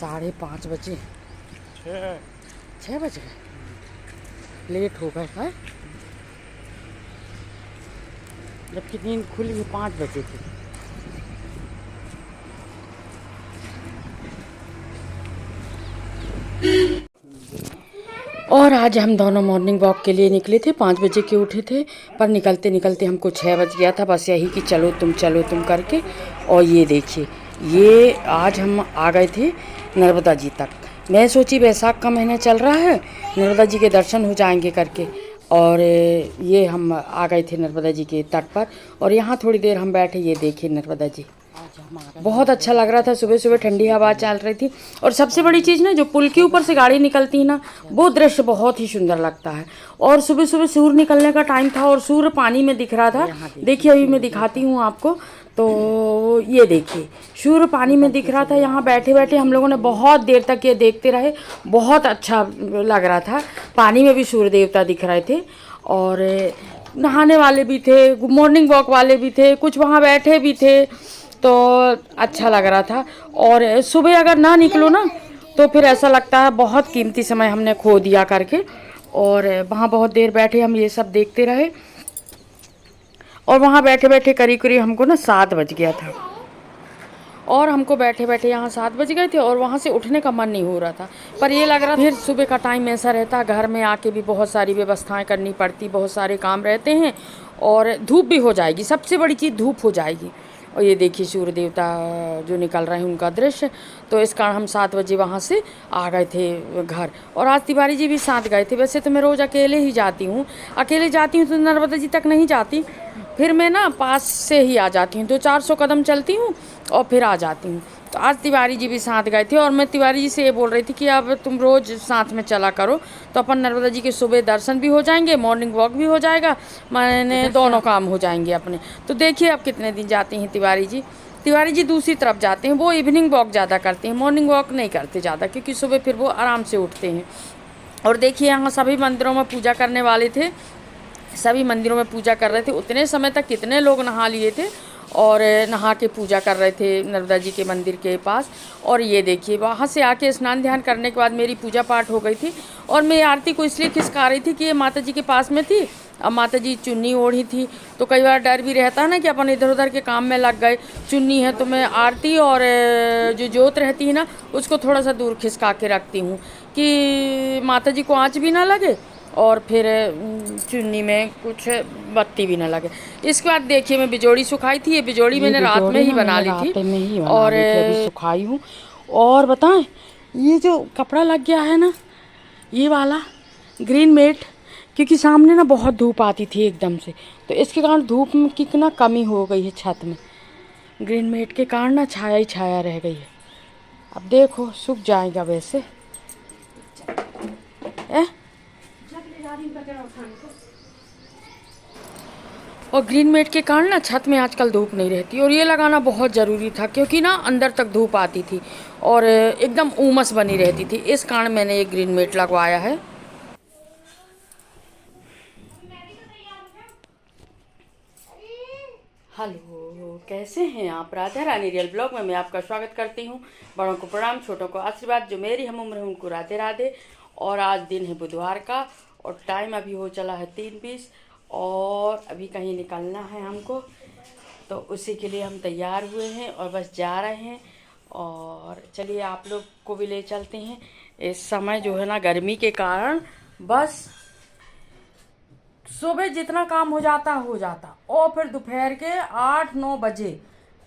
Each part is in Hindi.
5:30 बजे, 6 बज गए, लेट हो गए है। जबकि नींद खुली 5 बजे थी। और आज हम दोनों मॉर्निंग वॉक के लिए निकले थे। 5 बजे के उठे थे, पर निकलते निकलते हमको 6 बज गया था। बस यही कि चलो तुम करके। और ये देखिए, ये आज हम आ गए थे नर्मदा जी तक। मैं सोची बैसाख का महीना चल रहा है, नर्मदा जी के दर्शन हो जाएंगे करके। और ये हम आ गए थे नर्मदा जी के तट पर। और यहाँ थोड़ी देर हम बैठे, ये देखिए नर्मदा जी। बहुत अच्छा लग रहा था। सुबह सुबह ठंडी हवा चल रही थी। और सबसे बड़ी चीज़ ना, जो पुल के ऊपर से गाड़ी निकलती है ना, वो दृश्य बहुत ही सुंदर लगता है। और सुबह सुबह सूर्य निकलने का टाइम था और सूर्य पानी में दिख रहा था। देखिए अभी मैं दिखाती हूँ आपको। तो ये देखिए, सूर्य पानी में दिख रहा था। यहाँ बैठे बैठे हम लोगों ने बहुत देर तक ये देखते रहे। बहुत अच्छा लग रहा था। पानी में भी सूर्य देवता दिख रहे थे। और नहाने वाले भी थे, मॉर्निंग वॉक वाले भी थे, कुछ वहाँ बैठे भी थे। तो अच्छा लग रहा था। और सुबह अगर ना निकलो ना, तो फिर ऐसा लगता है बहुत कीमती समय हमने खो दिया करके। और वहाँ बहुत देर बैठे हम, ये सब देखते रहे। और वहाँ बैठे बैठे करीब करीब हमको ना 7 बज गया था। और हमको बैठे बैठे यहाँ 7 बज गए थे। और वहाँ से उठने का मन नहीं हो रहा था। पर ये लग रहा था फिर सुबह का टाइम ऐसा रहता, घर में आके भी बहुत सारी व्यवस्थाएं करनी पड़ती, बहुत सारे काम रहते हैं। और धूप भी हो जाएगी, सबसे बड़ी चीज़ धूप हो जाएगी। और ये देखिए सूर्य देवता जो निकल रहे हैं उनका दृश्य। तो इस कारण हम 7 बजे वहाँ से आ गए थे घर। और आज तिवारी जी भी साथ गए थे। वैसे तो मैं रोज़ अकेले ही जाती हूँ, तो नर्मदा जी तक नहीं जाती। फिर मैं ना पास से ही आ जाती हूँ, 200-400 कदम चलती हूँ और फिर आ जाती हूँ। तो आज तिवारी जी भी साथ गए थे। और मैं तिवारी जी से ये बोल रही थी कि अब तुम रोज़ साथ में चला करो, तो अपन नर्मदा जी के सुबह दर्शन भी हो जाएंगे, मॉर्निंग वॉक भी हो जाएगा, मैंने दोनों काम हो जाएंगे अपने। तो देखिए अब कितने दिन जाती हैं तिवारी जी। तिवारी जी दूसरी तरफ जाते हैं, वो इवनिंग वॉक ज़्यादा करते हैं, मॉर्निंग वॉक नहीं करते ज़्यादा, क्योंकि सुबह फिर वो आराम से उठते हैं। और देखिए यहाँ सभी मंदिरों में पूजा करने वाले थे, सभी मंदिरों में पूजा कर रहे थे। उतने समय तक कितने लोग नहा लिए थे और नहा के पूजा कर रहे थे नर्मदा जी के मंदिर के पास। और ये देखिए वहाँ से आके स्नान ध्यान करने के बाद मेरी पूजा पाठ हो गई थी। और मैं आरती को इसलिए खिसका रही थी कि ये माता जी के पास में थी। अब माता जी चुन्नी ओढ़ी थी, तो कई बार डर भी रहता है ना कि अपन इधर उधर के काम में लग गए। चुन्नी है तो मैं आरती और जो जोत रहती है ना, उसको थोड़ा सा दूर खिसका के रखती हूँ कि माता जी को आँच भी ना लगे और फिर चुन्नी में कुछ बत्ती भी ना लगे। इसके बाद देखिए मैं बिजोड़ी सुखाई थी। ये बिजोड़ी मैंने रात में ही बना ली थी और अभी सुखाई हूँ। और बताएं, ये जो कपड़ा लग गया है ना, ये वाला ग्रीन मेट, क्योंकि सामने ना बहुत धूप आती थी एकदम से, तो इसके कारण धूप में कितना कमी हो गई है छत में। ग्रीन मेट के कारण ना छाया ही छाया रह गई है। अब देखो सूख जाएगा वैसे। और ग्रीन मेट के कारण ना छत में आजकल धूप नहीं रहती। और ये लगाना बहुत ज़रूरी था, क्योंकि ना अंदर तक धूप आती थी और एकदम उमस बनी रहती थी। इस कारण मैंने ये ग्रीन मेट लगवाया है। हेलो, कैसे हैं आप? राधा रानी रियल ब्लॉग में मैं आपका स्वागत करती हूँ। बड़ों को प्रणाम, छोटों को आशीर्वाद। जो मेरी हम उम्र है उनको राधे राधे। और आज दिन है बुधवार का और टाइम अभी हो चला है 3:20 और अभी कहीं निकलना है हमको, तो उसी के लिए हम तैयार हुए हैं और बस जा रहे हैं। और चलिए आप लोग को भी ले चलते हैं। इस समय जो है ना गर्मी के कारण बस सुबह जितना काम हो जाता और फिर दोपहर के 8-9 बजे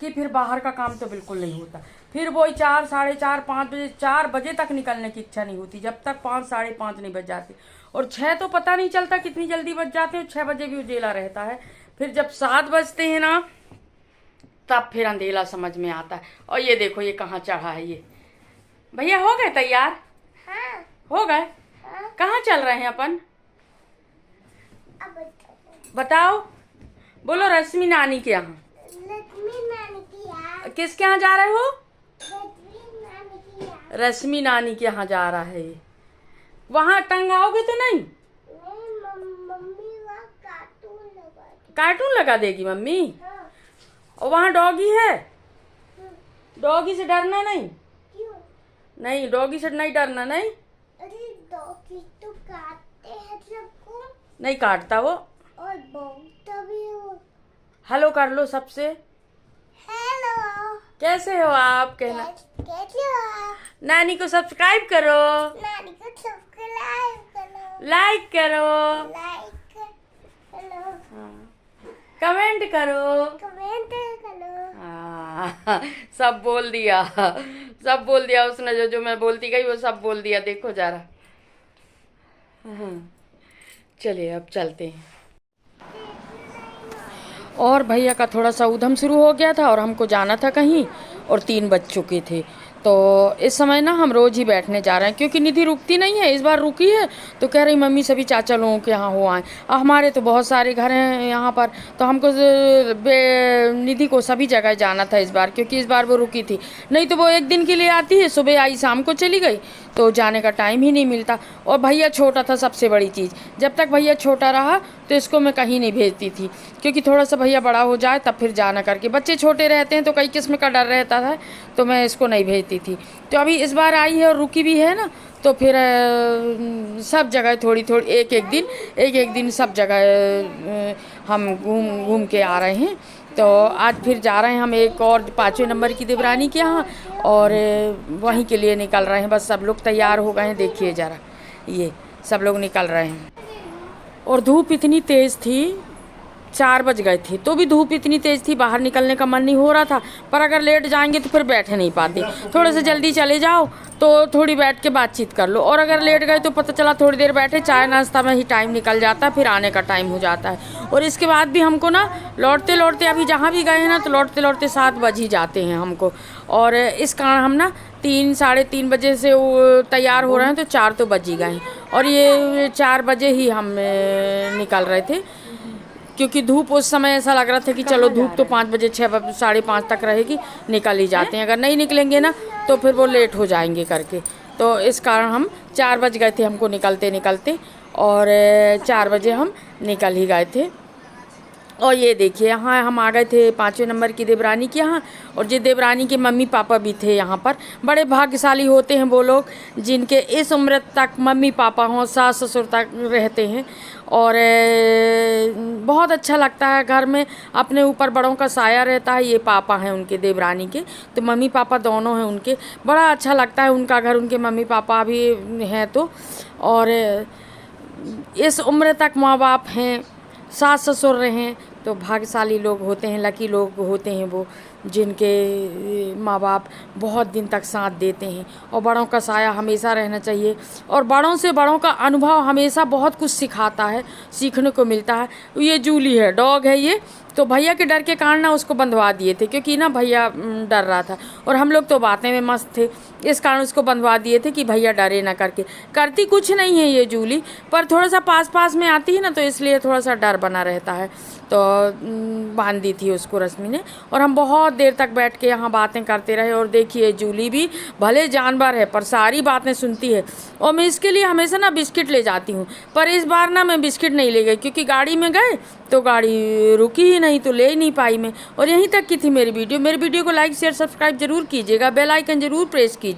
कि फिर बाहर का काम तो बिल्कुल नहीं होता। फिर वही 4, 4:30, 5 बजे, 4 बजे तक निकलने की इच्छा नहीं होती, जब तक 5, 5:30 नहीं बज जाती। और 6 तो पता नहीं चलता कितनी जल्दी बज जाते हैं, 6 बजे भी उजेला रहता है। फिर जब 7 बजते हैं ना, तब फिर अंधेला समझ में आता है। और ये देखो ये कहाँ चढ़ा है ये। भैया हो गए तैयार? हाँ। हो गए? हाँ। कहाँ चल रहे हैं अपन? अब बताओ, बोलो। रश्मि नानी के यहाँ। लक्ष्मी नानी की यार। किसके यहाँ जा रहे हो? लक्ष्मी नानी की यार। रश्मि नानी के यहाँ जा रहा है। वहाँ टंगाओगे तो नहीं? नहीं, मम्मी वहाँ कार्टून लगा दी। कार्टून लगा देगी मम्मी। हाँ। और वहाँ डॉगी है? डॉगी से डरना नहीं? क्यों? नहीं, डॉगी से नहीं डरना नहीं। अरे डॉगी तो काटते हैं सबको। नहीं काटता वो। और भौंकता भी है वो। हेलो कर लो सबसे। हेलो। कैसे हो आप? कहना। कैसे हो? नानी को सब्सक्राइब करो, नानी को सब्सक्राइब करो, लाइक करो, लाइक करो, कमेंट करो, कमेंट करो। सब बोल दिया, सब बोल दिया उसने। जो जो मैं बोलती गई वो सब बोल दिया। देखो जरा। चलिए अब चलते हैं। और भैया का थोड़ा सा उधम शुरू हो गया था और हमको जाना था कहीं, और 3 बज चुके थे। तो इस समय ना हम रोज़ ही बैठने जा रहे हैं, क्योंकि निधि रुकती नहीं है। इस बार रुकी है तो कह रही मम्मी सभी चाचा लोगों के यहाँ हो आए। हमारे तो बहुत सारे घर हैं यहाँ पर, तो हमको निधि को सभी जगह जाना था इस बार, क्योंकि इस बार वो रुकी थी। नहीं तो वो एक दिन के लिए आती है, सुबह आई शाम को चली गई, तो जाने का टाइम ही नहीं मिलता। और भैया छोटा था, सबसे बड़ी चीज़। जब तक भैया छोटा रहा तो इसको मैं कहीं नहीं भेजती थी, क्योंकि थोड़ा सा भैया बड़ा हो जाए तब फिर जाना करके। बच्चे छोटे रहते हैं तो कई किस्म का डर रहता है, तो मैं इसको नहीं भेजती थी। तो अभी इस बार आई है और रुकी भी है ना, तो फिर सब जगह थोड़ी थोड़ी एक एक दिन सब जगह हम घूम घूम के आ रहे हैं। तो आज फिर जा रहे हैं हम एक और 5वें नंबर की देवरानी के यहाँ, और वहीं के लिए निकल रहे हैं। बस सब लोग तैयार हो गए हैं, देखिए ज़रा, ये सब लोग निकल रहे हैं। और धूप इतनी तेज़ थी, 4 बज गए थे तो भी धूप इतनी तेज़ थी, बाहर निकलने का मन नहीं हो रहा था। पर अगर लेट जाएंगे तो फिर बैठ नहीं पाते। थोड़े से जल्दी चले जाओ तो थोड़ी बैठ के बातचीत कर लो, और अगर लेट गए तो पता चला थोड़ी देर बैठे, चाय नाश्ता में ही टाइम निकल जाता है, फिर आने का टाइम हो जाता है। और इसके बाद भी हमको ना लौटते लौटते, अभी जहाँ भी गए हैं ना, तो लौटते लौटते 7 बज ही जाते हैं हमको। और इस कारण हम ना 3 साढ़े 3 बजे से तैयार हो रहे हैं, तो 4 तो बज ही गए हैं। और ये 4 बजे ही हम निकल रहे थे, क्योंकि धूप उस समय ऐसा लग रहा था कि चलो धूप तो 5 बजे 6 साढ़े 5 तक रहेगी, निकल ही जाते हैं। अगर नहीं निकलेंगे ना तो फिर वो लेट हो जाएंगे करके। तो इस कारण हम 4 बज गए थे हमको निकलते निकलते, और 4 बजे हम निकल ही गए थे। और ये देखिए यहाँ हम आ गए थे 5वें नंबर की देवरानी के यहाँ, और ये देवरानी के मम्मी पापा भी थे यहाँ पर। बड़े भाग्यशाली होते हैं वो लोग जिनके इस उम्र तक मम्मी पापा हों, सास ससुर तक रहते हैं। और बहुत अच्छा लगता है, घर में अपने ऊपर बड़ों का साया रहता है। ये पापा हैं उनके देवरानी के, तो मम्मी पापा दोनों हैं उनके। बड़ा अच्छा लगता है उनका घर, उनके मम्मी पापा भी हैं तो। और इस उम्र तक माँ बाप हैं, सास ससुर रहें, तो भाग्यशाली लोग होते हैं, लकी लोग होते हैं वो, जिनके माँ बाप बहुत दिन तक साथ देते हैं। और बड़ों का साया हमेशा रहना चाहिए, और बड़ों से बड़ों का अनुभव हमेशा बहुत कुछ सिखाता है, सीखने को मिलता है। ये जूली है, डॉग है ये, तो भैया के डर के कारण ना उसको बंधवा दिए थे, क्योंकि ना भैया डर रहा था, और हम लोग तो बातें में मस्त थे, इस कारण उसको बंधवा दिए थे कि भैया डरे ना करके। करती कुछ नहीं है ये जूली, पर थोड़ा सा पास पास में आती है ना, तो इसलिए थोड़ा सा डर बना रहता है। तो बांध दी थी उसको रश्मि ने, और हम बहुत देर तक बैठ के यहाँ बातें करते रहे। और देखिए जूली भी भले जानवर है पर सारी बातें सुनती है। और मैं इसके लिए हमेशा ना बिस्किट ले जाती हूँ, पर इस बार ना मैं बिस्किट नहीं ले गई, क्योंकि गाड़ी में गए तो गाड़ी रुकी ही नहीं, तो ले ही नहीं पाई मैं। और यहीं तक की थी मेरी वीडियो। मेरी वीडियो को लाइक शेयर सब्सक्राइब जरूर कीजिएगा, बेल आइकन जरूर प्रेस कीजिए।